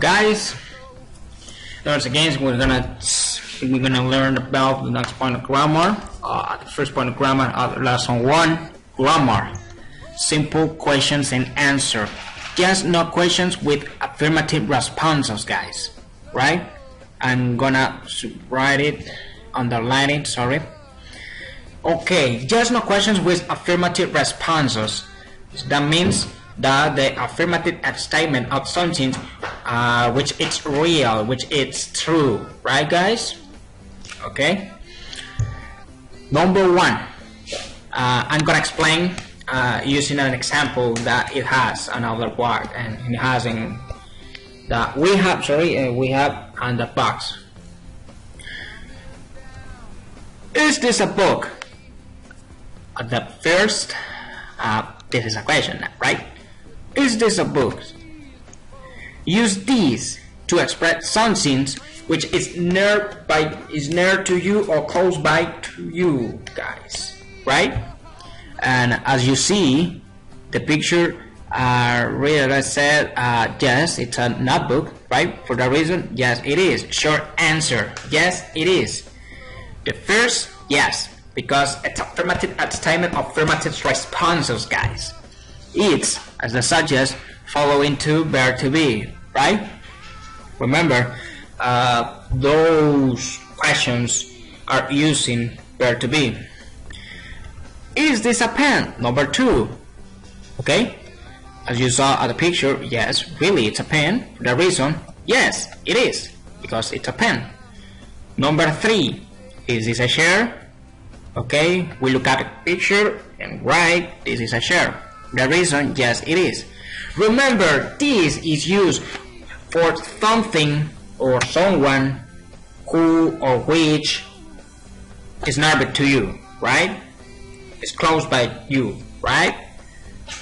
Guys, once again we're gonna learn about the next point of grammar. The first point of grammar, lesson 1, grammar. Simple questions and answer. Just no questions with affirmative responses, guys. Right? I'm gonna write it, underline it, sorry. Okay, just no questions with affirmative responses. That means that the affirmative statement of something which it's real, which it's true, right guys? Okay. Number 1, I'm gonna explain using an example that it has another word, and it has in that we have on the box. Is this a book? The first, this is a question, right? Is this a book? Use these to express something which is near to you or close by to you, guys, right? And as you see, the picture really said yes, it's a notebook, right? For that reason, yes, it is. Short answer, yes, it is. The first, yes, because it's affirmative statement of affirmative responses, guys. It's, as the subject, following to verb to be, right? Remember, those questions are using verb to be. Is this a pen? Number 2. Okay, as you saw at the picture, yes, really it's a pen. For the reason, yes, it is, because it's a pen. Number 3, is this a chair? Okay, we look at the picture and write, this is a chair. The reason, yes, it is. Remember, this is used for something or someone who or which is near to you, right? It's close by you, right?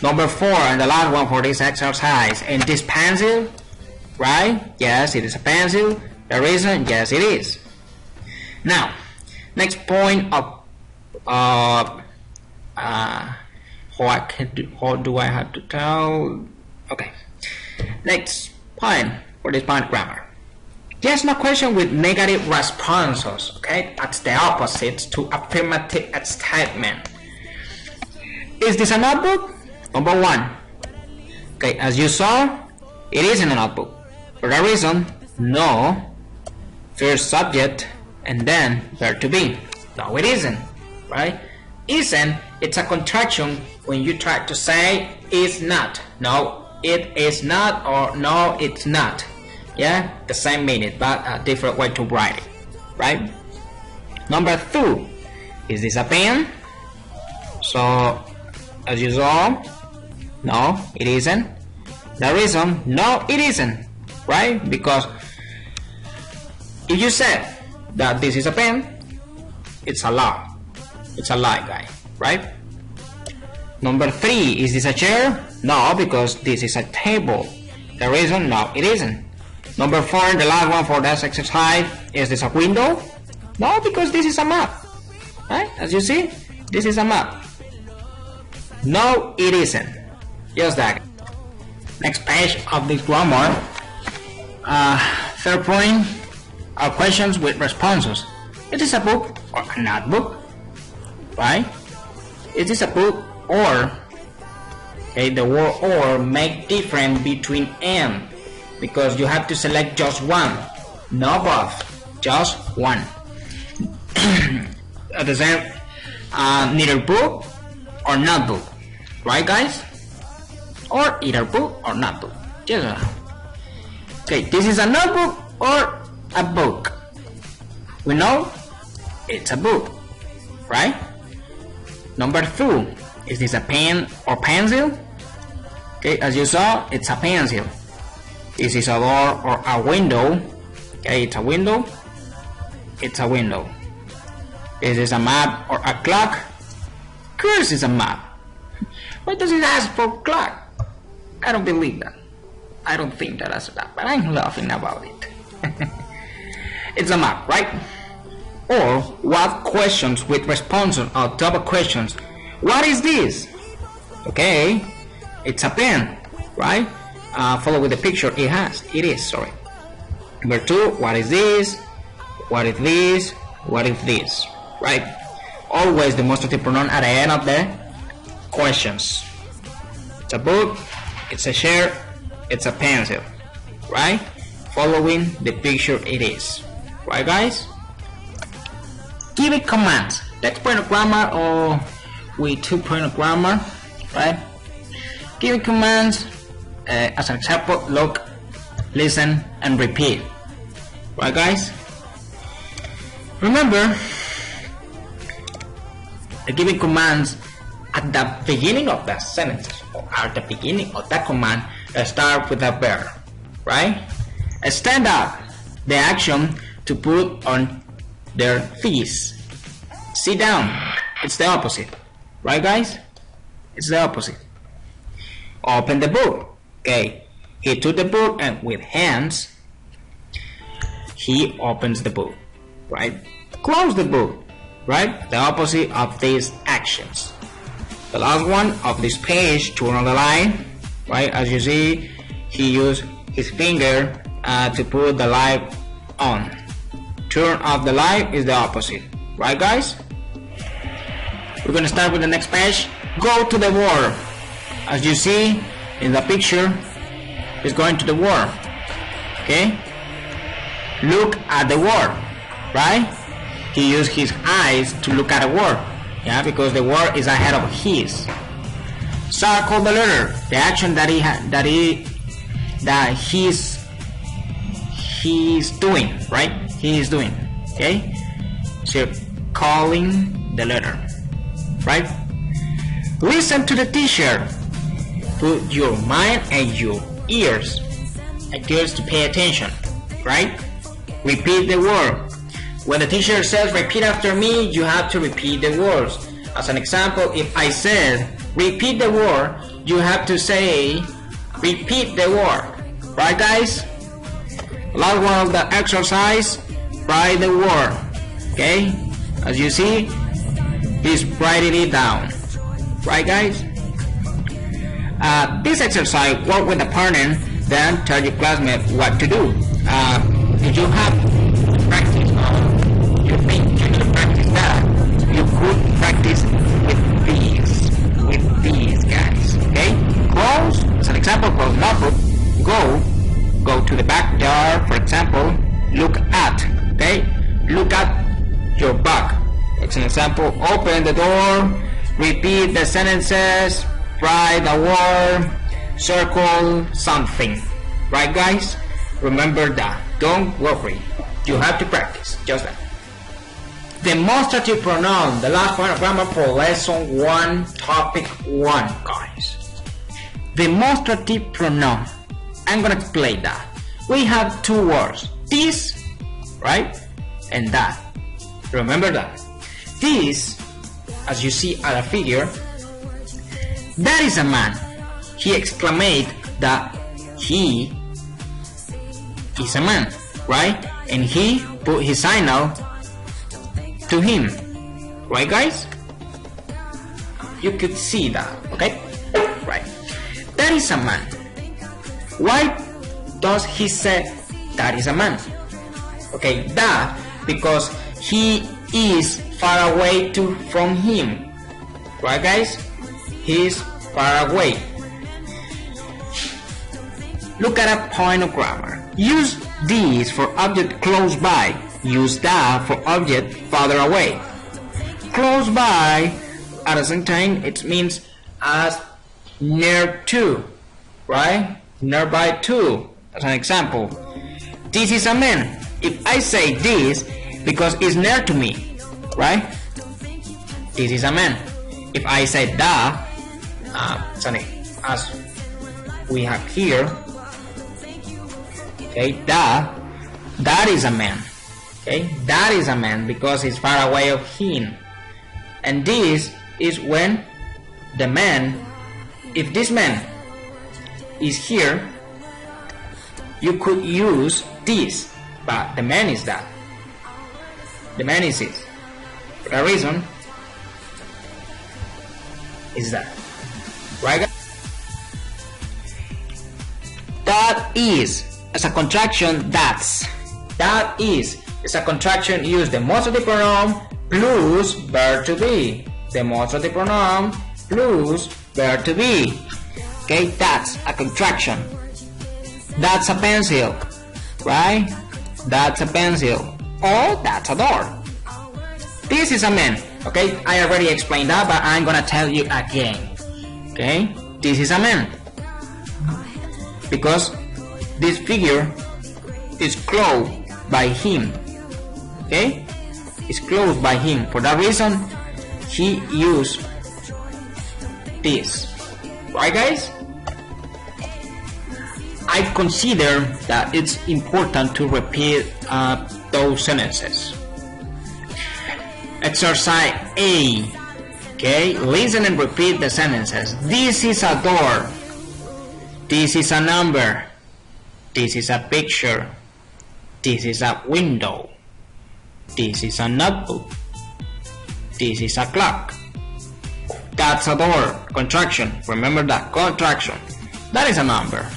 Number 4, and the last one for this exercise, and this pencil, right? Yes, it is a pencil. The reason, yes, it is. Now, next point of how do I have to tell? Okay, next point for this point grammar. Yes, no question with negative responses. Okay, that's the opposite to affirmative statement. Is this a notebook? Number 1. Okay, as you saw, it isn't a notebook. For that reason, no. First subject and then verb to be. No, it isn't. Right? Isn't, it's a contraction when you try to say is not. No, it is not, or no, it's not. Yeah, the same meaning, but a different way to write it. Right? Number 2, is this a pen? So, as you saw, no, it isn't. The reason, no, it isn't. Right? Because if you said that this is a pen, it's a lie. It's a lie, guy, right? Number 3, is this a chair? No, because this is a table. The reason, no, it isn't. Number 4, the last one for this exercise, is this a window? No, because this is a map. Right? As you see, this is a map. No, it isn't. Just that. Next page of this grammar. Third point are questions with responses. Is this a book or a notebook? Right? Is this a book or? Okay, the word or make difference between and, because you have to select just one, not both, just one. At the same, neither book or notebook, right guys? Or either book or notebook. Just okay, this is a notebook or a book. We know it's a book, right? Number 2, is this a pen or pencil? Okay, as you saw, it's a pencil. Is this a door or a window? Okay, it's a window. It's a window. Is this a map or a clock? Of course it's a map. Why does it ask for clock? I don't believe that. I don't think that that's that, but I'm laughing about it. It's a map, right? Or what questions with responses or double questions. What is this? Okay, it's a pen, right? follow with the picture it is, sorry. Number 2, what is this? What is this? What is this? Right? Always demonstrative pronoun at the end of the questions. It's a book, it's a chair, it's a pencil. Right? Following the picture it is. Right, guys? Give it commands. That's point of grammar or with 2 point of grammar. Right? Give it commands. As an example, look, listen, and repeat. Right, guys? Remember, the giving commands at the beginning of that sentence or at the beginning of that command start with a verb. Right? Stand up, the action to put on their feet. Sit down, it's the opposite. Right, guys? It's the opposite. Open the book. Okay, he took the book and with hands he opens the book. Right? Close the book. Right? The opposite of these actions. The last one of this page, turn on the light. Right? As you see, he used his finger to put the light on. Turn off the light is the opposite. Right, guys? We're gonna start with the next page. Go to the word. As you see in the picture, is going to the word. Okay? Look at the word. Right? He used his eyes to look at the word. Yeah, because the word is ahead of his. Circle the letter. The action that he's doing. Right? He is doing. Okay? So calling the letter. Right? Listen to the teacher. Put your mind and your ears to pay attention. Right? Repeat the word. When the teacher says repeat after me, you have to repeat the words. As an example, if I said repeat the word, you have to say repeat the word. Right, guys? Last one of the exercise, write the word. Okay? As you see, he's writing it down. Right, guys? This exercise, work with a partner, then tell your classmate what to do. If you have practice or you think you should practice that, you could practice with these guys. Okay? Close, as an example, close notebook. Go to the backyard, for example. Look at, okay? Look at your back. As an example, open the door, repeat the sentences, write a word, circle something. Right, guys? Remember that. Don't worry. You have to practice. Just that. Demonstrative pronoun. The last one of grammar for lesson 1, topic 1, guys. Demonstrative pronoun. I'm gonna explain that. We have 2 words. This, right? And that. Remember that. This, as you see at a figure, that is a man. He exclaimed that he is a man, right? And he put his signal to him. Right, guys? You could see that, okay? Right. That is a man. Why does he say that is a man? Okay, that because he is far away from him. Right, guys? He is far away. Look at a point of grammar. Use this for object close by. Use that for object farther away. Close by, at the same time, it means as near to, right? Nearby to. As an example, this is a man. If I say this, because it's near to me, right? This is a man. If I say that, as we have here, okay, that is a man. Okay, that is a man because it's far away of him. And this is when the man, if this man is here, you could use this, but the man is that. The man is it. For that reason, is that. Right, guys? That is as a contraction. That's. That is a contraction. Use demonstrative pronoun plus verb to be. Demonstrative pronoun plus verb to be. Okay, that's a contraction. That's a pencil, right? That's a pencil. Or that's a door. This is a man. Okay, I already explained that, but I'm gonna tell you again. Okay, this is a man because this figure is clothed by him. Okay, it's clothed by him. For that reason, he used this. Right, guys? I consider that it's important to repeat those sentences. Exercise A. Okay, listen and repeat the sentences. This is a door. This is a number. This is a picture. This is a window. This is a notebook. This is a clock. That's a door. Contraction. Remember that. Contraction. That is a number.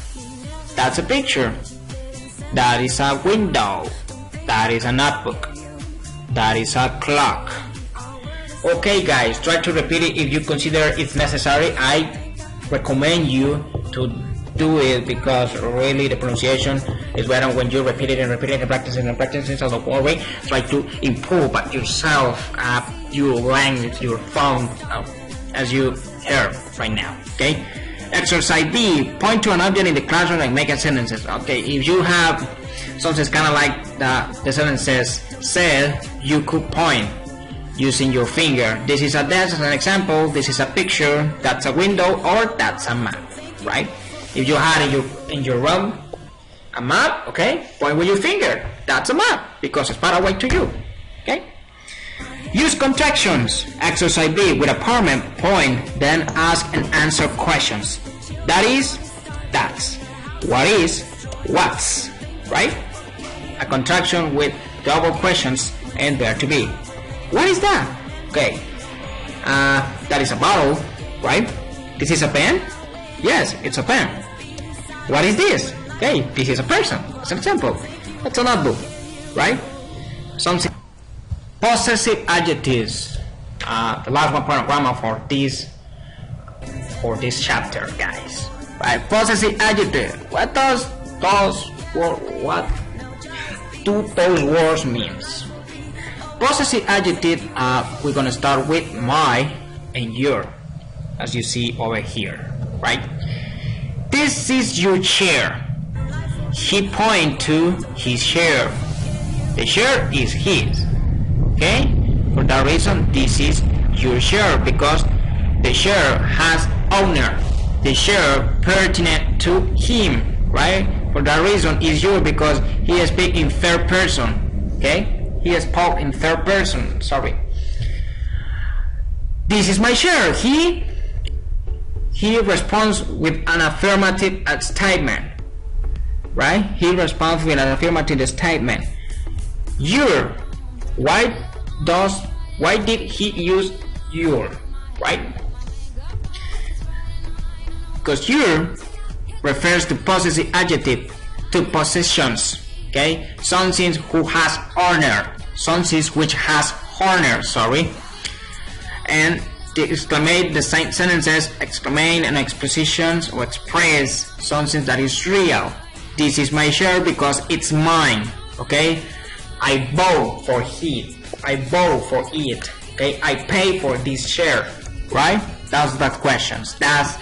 That's a picture. That is a window. That is a notebook. That is a clock. Okay, guys, try to repeat it if you consider it's necessary. I recommend you to do it because really the pronunciation is better when you repeat it and repeat it and practice it and practice it. So don't worry. Try to improve yourself, your language, your phone, as you heard right now. Okay. Exercise B. Point to an object in the classroom and make a sentences. Okay, if you have something kind of like the sentences said, you could point using your finger. This is a desk as an example. This is a picture. That's a window, or that's a map, right? If you had in your room a map, okay, point with your finger. That's a map because it's far away to you. Okay. Use contractions. Exercise B. With a permanent point, then ask and answer questions. That is, that's. What is, what's. Right? A contraction with double questions and verb to be. What is that? Okay. That is a bottle, right? This is a pen? Yes, it's a pen. What is this? Okay, this is a person. As an example. That's a notebook, right? Something. Possessive adjectives. The last one point grammar for this chapter, guys. Right? Possessive adjective. What do those words means? Possessive adjective. We're gonna start with my and your, as you see over here, right? This is your chair. He point to his chair. The chair is his. Okay, for that reason this is your chair because the chair has owner. The chair pertinent to him, right? For that reason is yours because he is speaking in third person. Okay, he spoke in third person. Sorry. This is my chair. He responds with an affirmative statement, right? He responds with an affirmative statement. Your. Why did he use your, right? Because your refers to possessive adjective, to possessions, okay? Something who has honor, something which has honor, sorry. And to exclamate the same sentences, exclamate and expositions or express something that is real. This is my share because it's mine, okay? I bought for it. I bought for it. Okay, I pay for this share, right? That's the questions. That's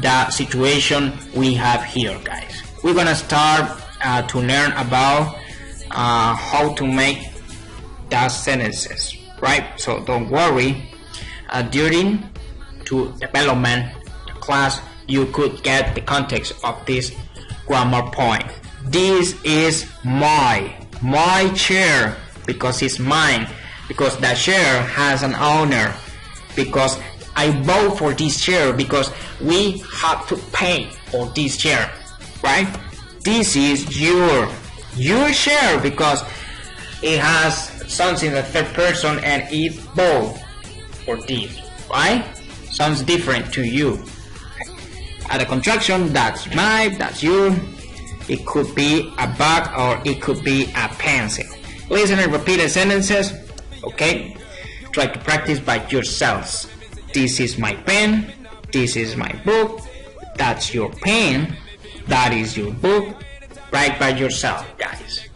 the situation we have here, guys. We're gonna start to learn about how to make the sentences, right? So don't worry. During to development class, you could get the context of this grammar point. This is my chair because it's mine, because that chair has an owner, because I bought for this chair because we have to pay for this chair, right? This is your chair because it has something in the third person and it bought for this, right? Sounds different to you. At a contraction, that's my, that's you. It could be a bag or it could be a pencil. Listen and repeat the sentences, okay? Try to practice by yourselves. This is my pen, this is my book, that's your pen, that is your book. Write by yourself, guys.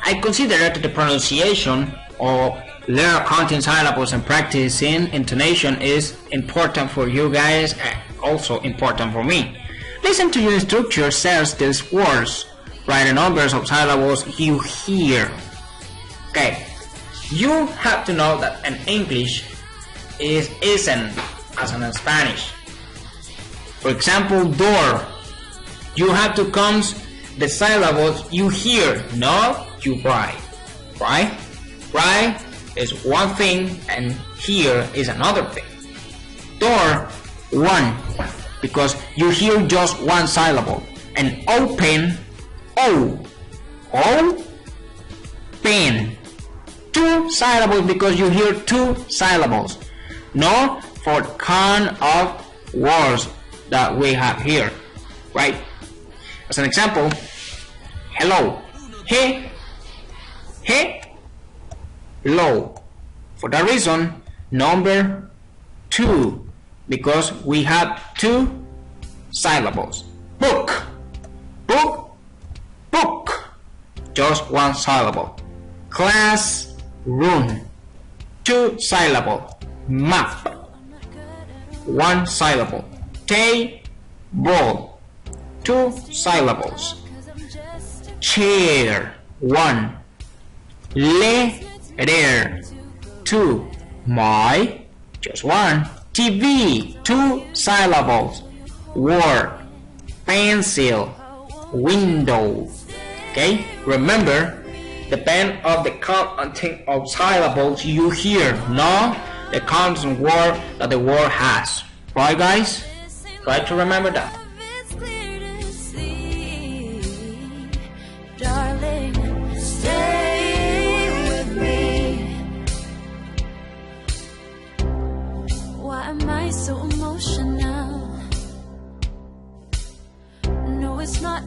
I consider that the pronunciation or learn counting syllables and practicing intonation is important for you guys and also important for me. Listen to your instructor says these words. Write the numbers of syllables you hear. Okay, you have to know that in English isn't as in Spanish. For example, door. You have to count the syllables you hear, not you write. Right? Write is one thing and hear is another thing. Door, one, because you hear just one syllable. And open, o, pen, two syllables because you hear two syllables. No for kind of words that we have here, right? As an example, hello, he, low. For that reason, number 2, because we have two syllables. Book, just one syllable. Classroom, two syllable. Map, one syllable. Table, two syllables. Chair, one. Letter, two. My, just one. TV, two syllables. Word, pencil, window. Okay, remember, depend on the content of syllables you hear, not the content word that the word has. Right, guys? Try to remember that.